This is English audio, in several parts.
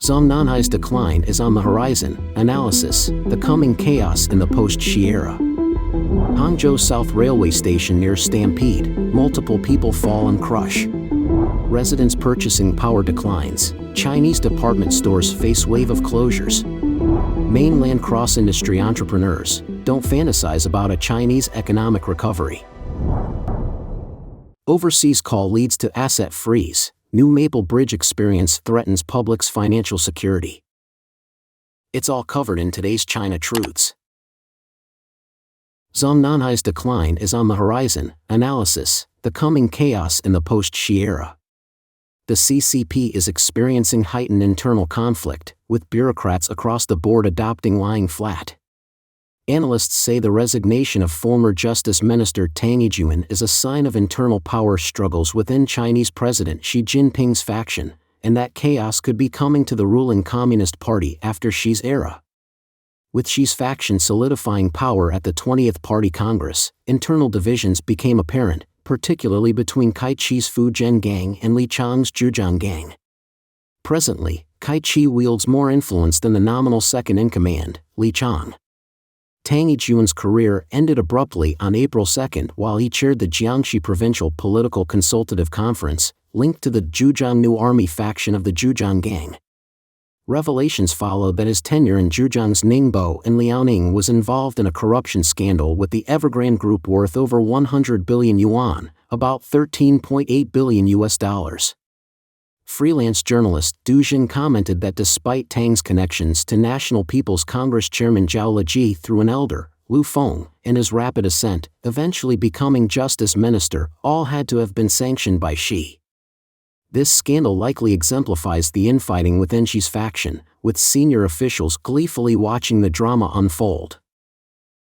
Zhongnanhai's decline is on the horizon. Analysis: the coming chaos in the post-Xi era. Hangzhou South Railway Station near Stampede, multiple people fall and crush. Residents purchasing power declines. Chinese department stores face wave of closures. Mainland cross-industry entrepreneurs don't fantasize about a Chinese economic recovery. Overseas call leads to asset freeze. New Maple Bridge experience threatens public's financial security. It's all covered in today's China Truths. Zhongnanhai's decline is on the horizon. Analysis: the coming chaos in the post-Xi era. The CCP is experiencing heightened internal conflict, with bureaucrats across the board adopting lying flat. Analysts say the resignation of former Justice Minister Tang Yijun is a sign of internal power struggles within Chinese President Xi Jinping's faction, and that chaos could be coming to the ruling Communist Party after Xi's era. With Xi's faction solidifying power at the 20th Party Congress, internal divisions became apparent, particularly between Kai Chi's Fujian Gang and Li Chang's Zhejiang Gang. Presently, Kai Chi wields more influence than the nominal second-in-command, Li Chang. Tang Yijun's career ended abruptly on April 2 while he chaired the Jiangxi Provincial Political Consultative Conference, linked to the Zhejiang New Army faction of the Zhejiang Gang. Revelations followed that his tenure in Zhejiang's Ningbo and Liaoning was involved in a corruption scandal with the Evergrande Group worth over 100 billion yuan, about $13.8 billion. Freelance journalist Du Jin commented that despite Tang's connections to National People's Congress Chairman Zhao Leji through an elder, Lu Feng, and his rapid ascent, eventually becoming Justice Minister, all had to have been sanctioned by Xi. This scandal likely exemplifies the infighting within Xi's faction, with senior officials gleefully watching the drama unfold.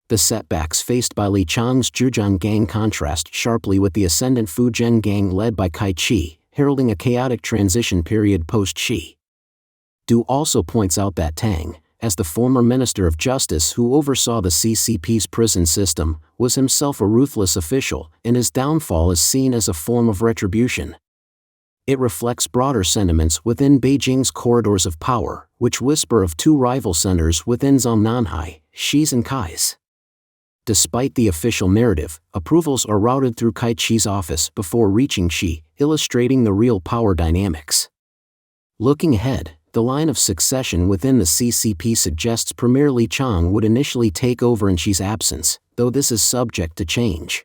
The setbacks faced by Li Chang's Zhejiang Gang contrast sharply with the ascendant Fujian Gang led by Kai Chi, heralding a chaotic transition period post-Xi. Du also points out that Tang, as the former Minister of Justice who oversaw the CCP's prison system, was himself a ruthless official, and his downfall is seen as a form of retribution. It reflects broader sentiments within Beijing's corridors of power, which whisper of two rival centers within Zhongnanhai, Xi's and Kai's. Despite the official narrative, approvals are routed through Kai Chi's office before reaching Xi, illustrating the real power dynamics. Looking ahead, the line of succession within the CCP suggests Premier Li Chang would initially take over in Xi's absence, though this is subject to change.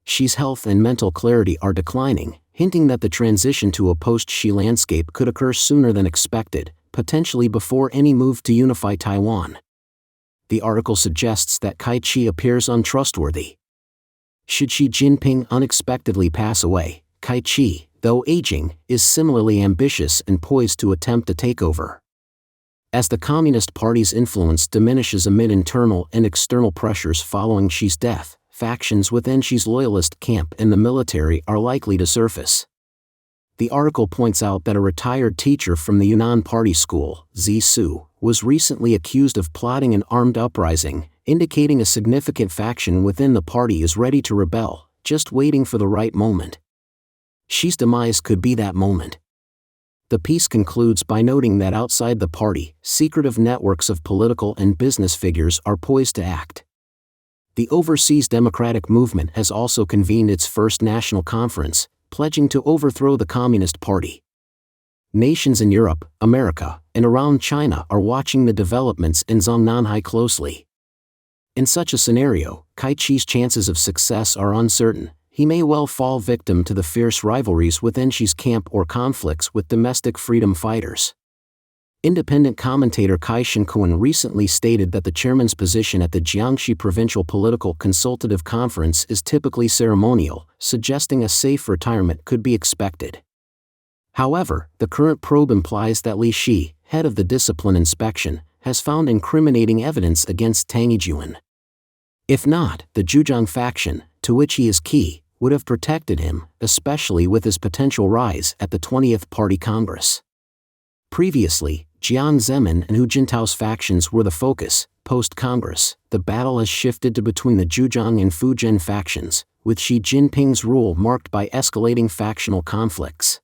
Xi's health and mental clarity are declining, hinting that the transition to a post-Xi landscape could occur sooner than expected, potentially before any move to unify Taiwan. The article suggests that Kai Chi appears untrustworthy. Should Xi Jinping unexpectedly pass away, Kai Chi, though aging, is similarly ambitious and poised to attempt a takeover. As the Communist Party's influence diminishes amid internal and external pressures following Xi's death, factions within Xi's loyalist camp and the military are likely to surface. The article points out that a retired teacher from the Yunnan Party School, Zi Su, was recently accused of plotting an armed uprising, indicating a significant faction within the party is ready to rebel, just waiting for the right moment. Xi's demise could be that moment. The piece concludes by noting that outside the party, secretive networks of political and business figures are poised to act. The Overseas Democratic Movement has also convened its first national conference, pledging to overthrow the Communist Party. Nations in Europe, America, and around China are watching the developments in Zhongnanhai closely. In such a scenario, Kai Chi's chances of success are uncertain. He may well fall victim to the fierce rivalries within Xi's camp or conflicts with domestic freedom fighters. Independent commentator Kai Shinkuan recently stated that the chairman's position at the Jiangxi Provincial Political Consultative Conference is typically ceremonial, suggesting a safe retirement could be expected. However, the current probe implies that Li Xi, head of the discipline inspection, has found incriminating evidence against Tang Yijun. If not, the Zhejiang faction, to which he is key, would have protected him, especially with his potential rise at the 20th Party Congress. Previously, Jiang Zemin and Hu Jintao's factions were the focus. Post-Congress, the battle has shifted to between the Zhejiang and Fujian factions, with Xi Jinping's rule marked by escalating factional conflicts.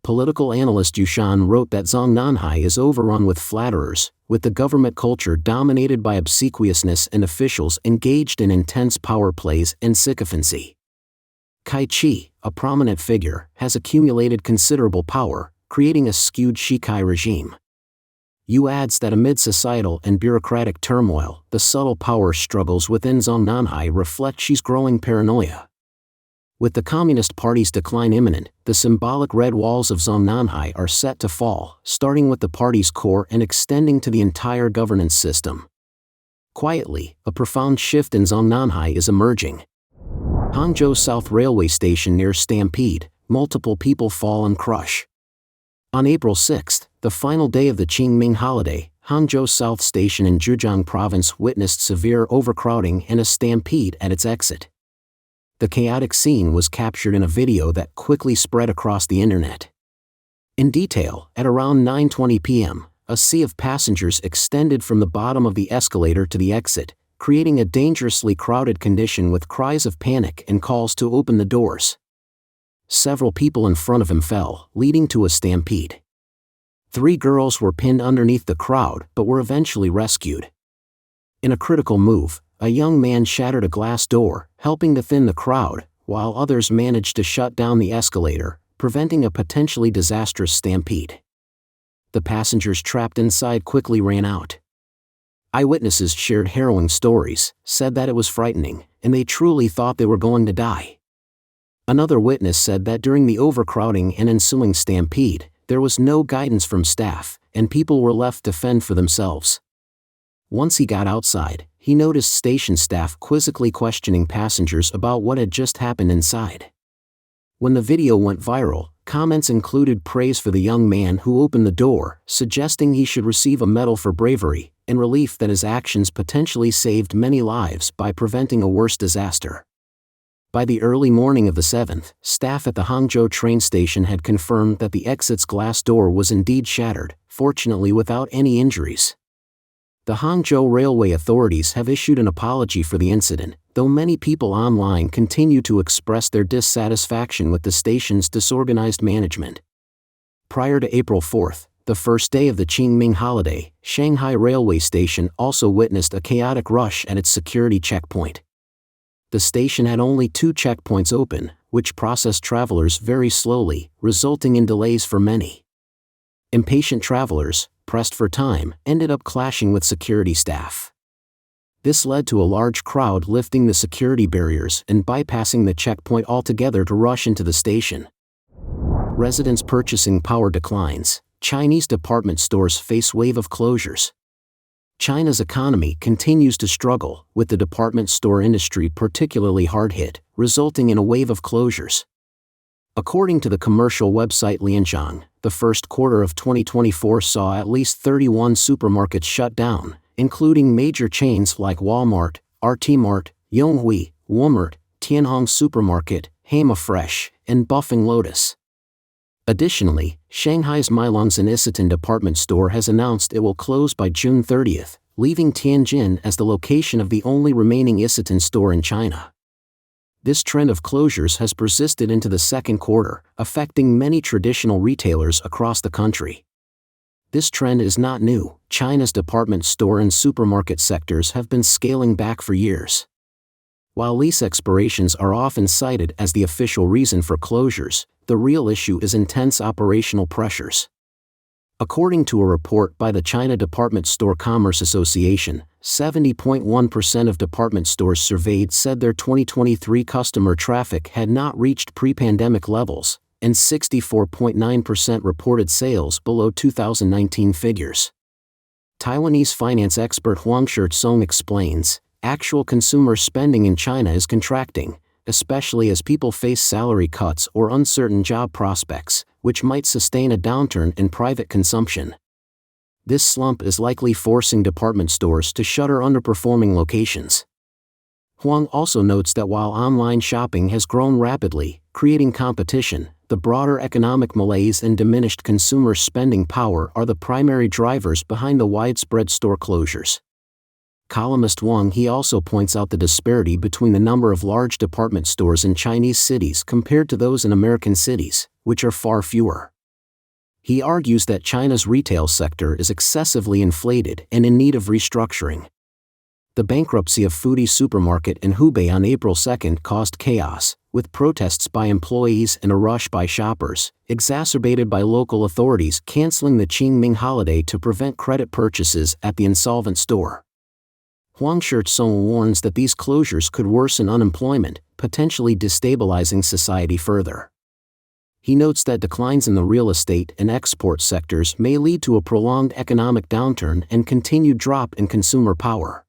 political analyst Yushan wrote that Zhongnanhai is overrun with flatterers, with the government culture dominated by obsequiousness and officials engaged in intense power plays and sycophancy. Kai Chi, a prominent figure, has accumulated considerable power, creating a skewed Shikai regime. Yu adds that amid societal and bureaucratic turmoil, the subtle power struggles within Zhongnanhai reflect Xi's growing paranoia. With the Communist Party's decline imminent, the symbolic red walls of Zhongnanhai are set to fall, starting with the party's core and extending to the entire governance system. Quietly, a profound shift in Zhongnanhai is emerging. Hangzhou South Railway Station near Stampede, multiple people fall and crush. On April 6, the final day of the Qingming holiday, Hangzhou South Station in Zhejiang Province witnessed severe overcrowding and a stampede at its exit. The chaotic scene was captured in a video that quickly spread across the internet. In detail, at around 9:20 p.m., a sea of passengers extended from the bottom of the escalator to the exit, creating a dangerously crowded condition with cries of panic and calls to open the doors. Several people in front of him fell, leading to a stampede. 3 girls were pinned underneath the crowd but were eventually rescued. In a critical move, a young man shattered a glass door, helping to thin the crowd, while others managed to shut down the escalator, preventing a potentially disastrous stampede. The passengers trapped inside quickly ran out. Eyewitnesses shared harrowing stories, said that it was frightening, and they truly thought they were going to die. Another witness said that during the overcrowding and ensuing stampede, there was no guidance from staff, and people were left to fend for themselves. Once he got outside, he noticed station staff quizzically questioning passengers about what had just happened inside. When the video went viral, comments included praise for the young man who opened the door, suggesting he should receive a medal for bravery, and relief that his actions potentially saved many lives by preventing a worse disaster. By the early morning of the 7th, staff at the Hangzhou train station had confirmed that the exit's glass door was indeed shattered, fortunately without any injuries. The Hangzhou Railway authorities have issued an apology for the incident, though many people online continue to express their dissatisfaction with the station's disorganized management. Prior to April 4, the first day of the Qingming holiday, Shanghai Railway Station also witnessed a chaotic rush at its security checkpoint. The station had only 2 checkpoints open, which processed travelers very slowly, resulting in delays for many. Impatient travelers, pressed for time, ended up clashing with security staff. This led to a large crowd lifting the security barriers and bypassing the checkpoint altogether to rush into the station. Residents' purchasing power declines. Chinese department stores face wave of closures. China's economy continues to struggle, with the department store industry particularly hard hit, resulting in a wave of closures. According to the commercial website Lianjiang, the first quarter of 2024 saw at least 31 supermarkets shut down, including major chains like Walmart, RT Mart, Yonghui, Walmart, Tianhong Supermarket, Hema Fresh, and Buffing Lotus. Additionally, Shanghai's Mainland and Isitan department store has announced it will close by June 30, leaving Tianjin as the location of the only remaining Isitan store in China. This trend of closures has persisted into the second quarter, affecting many traditional retailers across the country. This trend is not new. China's department store and supermarket sectors have been scaling back for years. While lease expirations are often cited as the official reason for closures, the real issue is intense operational pressures. According to a report by the China Department Store Commerce Association, 70.1% of department stores surveyed said their 2023 customer traffic had not reached pre-pandemic levels, and 64.9% reported sales below 2019 figures. Taiwanese finance expert Huang Shitsong explains, actual consumer spending in China is contracting, especially as people face salary cuts or uncertain job prospects, which might sustain a downturn in private consumption. This slump is likely forcing department stores to shutter underperforming locations. Huang also notes that while online shopping has grown rapidly, creating competition, the broader economic malaise and diminished consumer spending power are the primary drivers behind the widespread store closures. Columnist Wang He also points out the disparity between the number of large department stores in Chinese cities compared to those in American cities, which are far fewer. He argues that China's retail sector is excessively inflated and in need of restructuring. The bankruptcy of Foodie Supermarket in Hubei on April 2 caused chaos, with protests by employees and a rush by shoppers, exacerbated by local authorities canceling the Qingming holiday to prevent credit purchases at the insolvent store. Huang Shizong warns that these closures could worsen unemployment, potentially destabilizing society further. He notes that declines in the real estate and export sectors may lead to a prolonged economic downturn and continued drop in consumer power.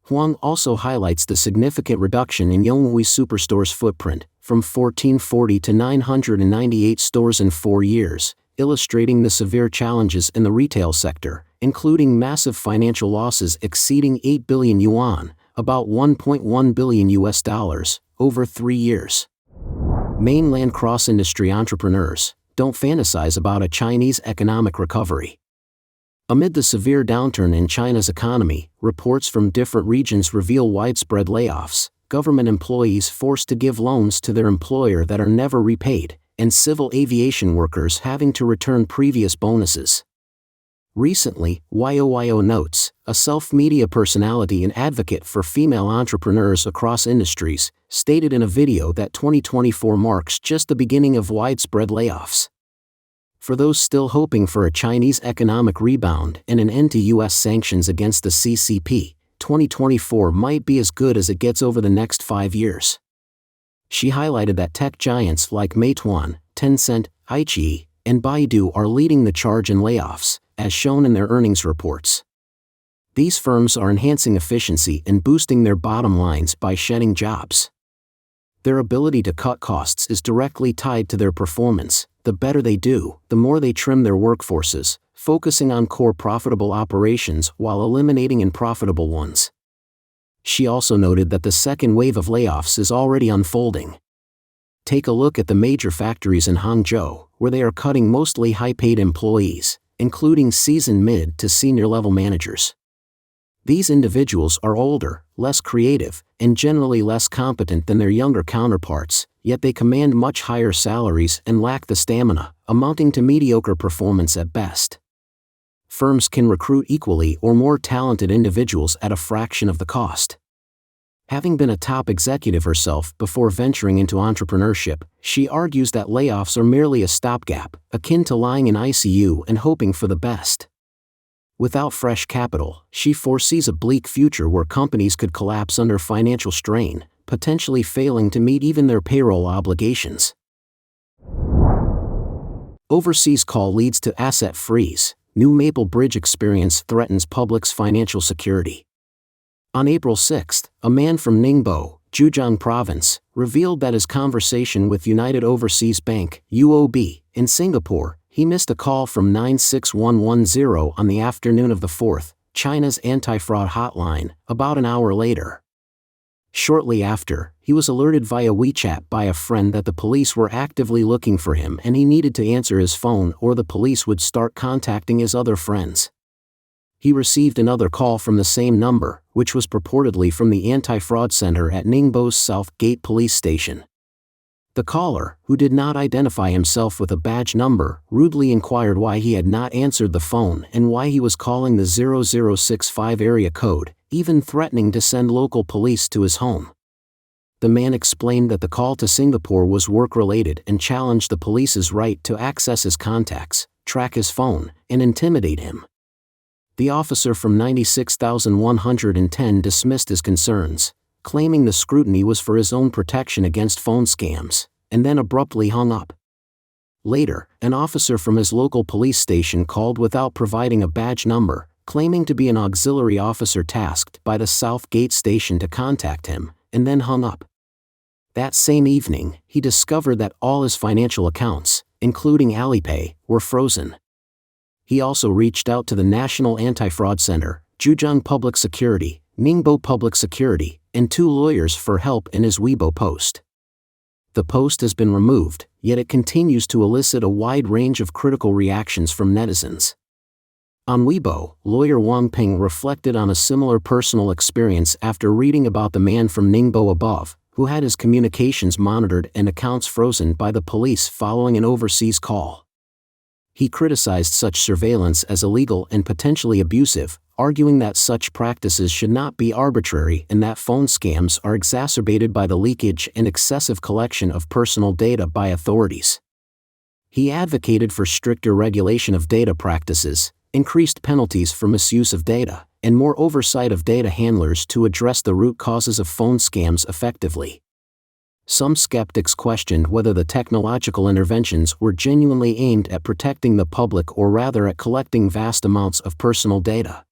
Huang also highlights the significant reduction in Yonghui Superstore's footprint, from 1440 to 998 stores in 4 years, illustrating the severe challenges in the retail sector, including massive financial losses exceeding 8 billion yuan, about $1.1 billion, over 3 years. Mainland cross-industry entrepreneurs don't fantasize about a Chinese economic recovery. Amid the severe downturn in China's economy, reports from different regions reveal widespread layoffs, government employees forced to give loans to their employer that are never repaid, and civil aviation workers having to return previous bonuses. Recently, YOYO Notes, a self-media personality and advocate for female entrepreneurs across industries, stated in a video that 2024 marks just the beginning of widespread layoffs. For those still hoping for a Chinese economic rebound and an end to U.S. sanctions against the CCP, 2024 might be as good as it gets over the next 5 years. She highlighted that tech giants like Meituan, Tencent, Ichi, and Baidu are leading the charge in layoffs, as shown in their earnings reports. These firms are enhancing efficiency and boosting their bottom lines by shedding jobs. Their ability to cut costs is directly tied to their performance. The better they do, the more they trim their workforces, focusing on core profitable operations while eliminating unprofitable ones. She also noted that the second wave of layoffs is already unfolding. Take a look at the major factories in Hangzhou, where they are cutting mostly high-paid employees, including seasoned mid to senior-level managers. These individuals are older, less creative, and generally less competent than their younger counterparts, yet they command much higher salaries and lack the stamina, amounting to mediocre performance at best. Firms can recruit equally or more talented individuals at a fraction of the cost. Having been a top executive herself before venturing into entrepreneurship, she argues that layoffs are merely a stopgap, akin to lying in ICU and hoping for the best. Without fresh capital, she foresees a bleak future where companies could collapse under financial strain, potentially failing to meet even their payroll obligations. Overseas call leads to asset freeze. New Maple Bridge experience threatens public's financial security. On April 6, a man from Ningbo, Zhejiang Province, revealed that his conversation with United Overseas Bank (UOB) in Singapore, he missed a call from 96110 on the afternoon of the 4th, China's anti-fraud hotline, about an hour later. Shortly after, he was alerted via WeChat by a friend that the police were actively looking for him and he needed to answer his phone or the police would start contacting his other friends. He received another call from the same number, which was purportedly from the anti-fraud center at Ningbo's South Gate police station. The caller, who did not identify himself with a badge number, rudely inquired why he had not answered the phone and why he was calling the 0065 area code, even threatening to send local police to his home. The man explained that the call to Singapore was work-related and challenged the police's right to access his contacts, track his phone, and intimidate him. The officer from 96110 dismissed his concerns, claiming the scrutiny was for his own protection against phone scams, and then abruptly hung up. Later, an officer from his local police station called without providing a badge number, claiming to be an auxiliary officer tasked by the South Gate station to contact him, and then hung up. That same evening, he discovered that all his financial accounts, including Alipay, were frozen. He also reached out to the National Anti-Fraud Center, Zhejiang Public Security, Ningbo Public Security, and 2 lawyers for help in his Weibo post. The post has been removed, yet it continues to elicit a wide range of critical reactions from netizens. On Weibo, lawyer Wang Ping reflected on a similar personal experience after reading about the man from Ningbo above, who had his communications monitored and accounts frozen by the police following an overseas call. He criticized such surveillance as illegal and potentially abusive, arguing that such practices should not be arbitrary and that phone scams are exacerbated by the leakage and excessive collection of personal data by authorities. He advocated for stricter regulation of data practices, increased penalties for misuse of data, and more oversight of data handlers to address the root causes of phone scams effectively. Some skeptics questioned whether the technological interventions were genuinely aimed at protecting the public or rather at collecting vast amounts of personal data.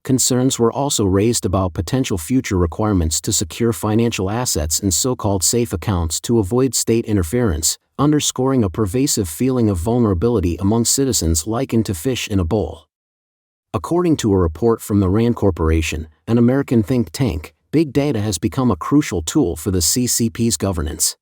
Concerns were also raised about potential future requirements to secure financial assets in so-called safe accounts to avoid state interference, underscoring a pervasive feeling of vulnerability among citizens likened to fish in a bowl. According to a report from the RAND Corporation, an American think tank, big data has become a crucial tool for the CCP's governance.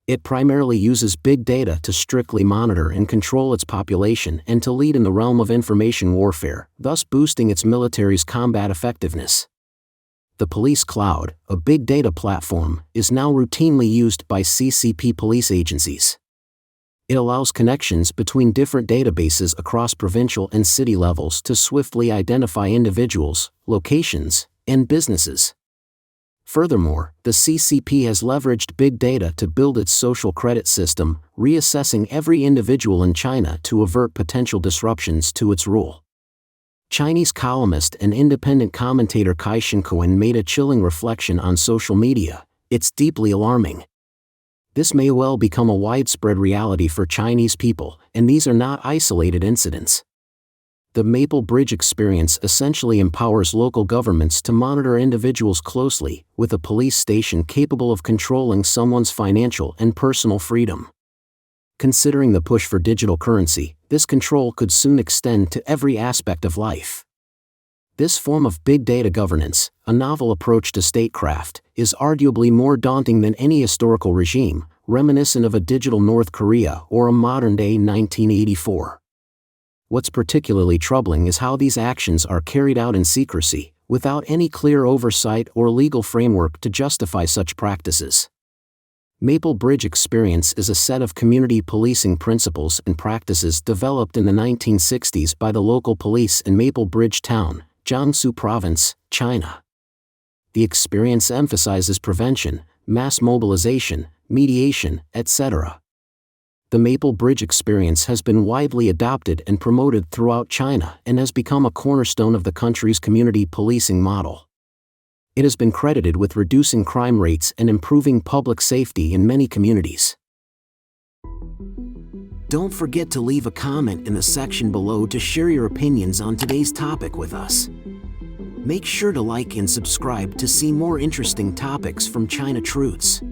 It primarily uses big data to strictly monitor and control its population and to lead in the realm of information warfare, thus boosting its military's combat effectiveness. The Police Cloud, a big data platform, is now routinely used by CCP police agencies. It allows connections between different databases across provincial and city levels to swiftly identify individuals, locations, and businesses. Furthermore, the CCP has leveraged big data to build its social credit system, reassessing every individual in China to avert potential disruptions to its rule. Chinese columnist and independent commentator Kai Shinkoan made a chilling reflection on social media: "It's deeply alarming. This may well become a widespread reality for Chinese people, and these are not isolated incidents." The Maple Bridge experience essentially empowers local governments to monitor individuals closely, with a police station capable of controlling someone's financial and personal freedom. Considering the push for digital currency, this control could soon extend to every aspect of life. This form of big data governance, a novel approach to statecraft, is arguably more daunting than any historical regime, reminiscent of a digital North Korea or a modern-day 1984. What's particularly troubling is how these actions are carried out in secrecy, without any clear oversight or legal framework to justify such practices. Maple Bridge Experience is a set of community policing principles and practices developed in the 1960s by the local police in Maple Bridge Town, Jiangsu Province, China. The experience emphasizes prevention, mass mobilization, mediation, etc. The Maple Bridge experience has been widely adopted and promoted throughout China and has become a cornerstone of the country's community policing model. It has been credited with reducing crime rates and improving public safety in many communities. Don't forget to leave a comment in the section below to share your opinions on today's topic with us. Make sure to like and subscribe to see more interesting topics from China Truths.